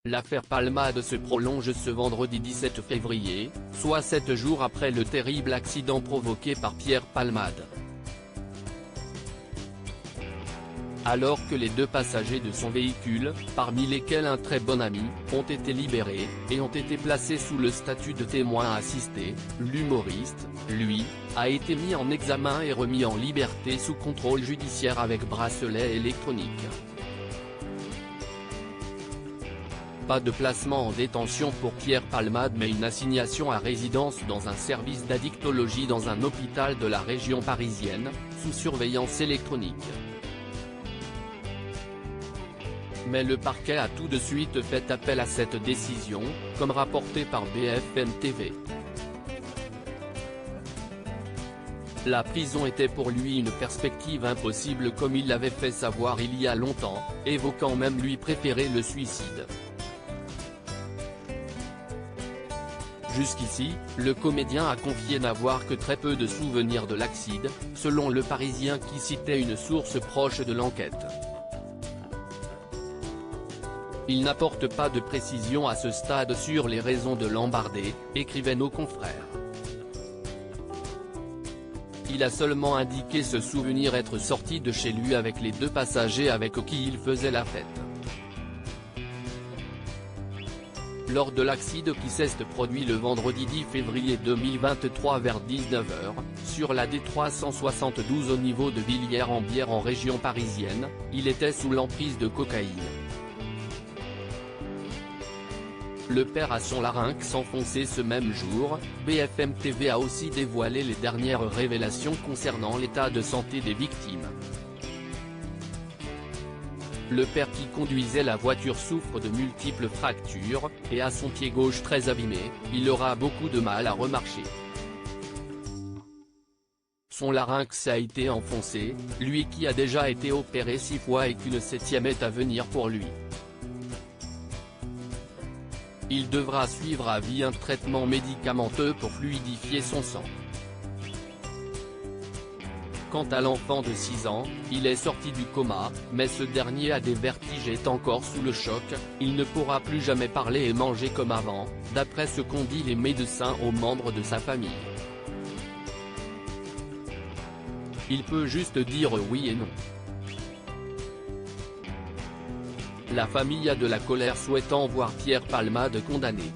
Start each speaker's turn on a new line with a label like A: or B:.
A: L'affaire Palmade se prolonge ce vendredi 17 février, soit 7 jours après le terrible accident provoqué par Pierre Palmade. Alors que les deux passagers de son véhicule, parmi lesquels un très bon ami, ont été libérés, et ont été placés sous le statut de témoin assisté, l'humoriste, lui, a été mis en examen et remis en liberté sous contrôle judiciaire avec bracelet électronique. Pas de placement en détention pour Pierre Palmade mais une assignation à résidence dans un service d'addictologie dans un hôpital de la région parisienne, sous surveillance électronique. Mais le parquet a tout de suite fait appel à cette décision, comme rapporté par BFM TV. La prison était pour lui une perspective impossible comme il l'avait fait savoir il y a longtemps, évoquant même lui préférer le suicide. Jusqu'ici, le comédien a confié n'avoir que très peu de souvenirs de l'accident, selon Le Parisien qui citait une source proche de l'enquête. Il n'apporte pas de précision à ce stade sur les raisons de l'embardé, écrivaient nos confrères. Il a seulement indiqué se souvenir être sorti de chez lui avec les deux passagers avec qui il faisait la fête. Lors de l'accident qui s'est produit le vendredi 10 février 2023 vers 19 h, sur la D372 au niveau de Villiers-en-Bière en région parisienne, il était sous l'emprise de cocaïne. Le père a son larynx enfoncé ce même jour. BFM TV a aussi dévoilé les dernières révélations concernant l'état de santé des victimes. Le père qui conduisait la voiture souffre de multiples fractures, et a son pied gauche très abîmé, il aura beaucoup de mal à remarcher. Son larynx a été enfoncé, lui qui a déjà été opéré 6 fois et qu'une 7e est à venir pour lui. Il devra suivre à vie un traitement médicamenteux pour fluidifier son sang. Quant à l'enfant de 6 ans, il est sorti du coma, mais ce dernier a des vertiges et est encore sous le choc, il ne pourra plus jamais parler et manger comme avant, d'après ce qu'ont dit les médecins aux membres de sa famille. Il peut juste dire oui et non. La famille a de la colère souhaitant voir Pierre Palmade condamné.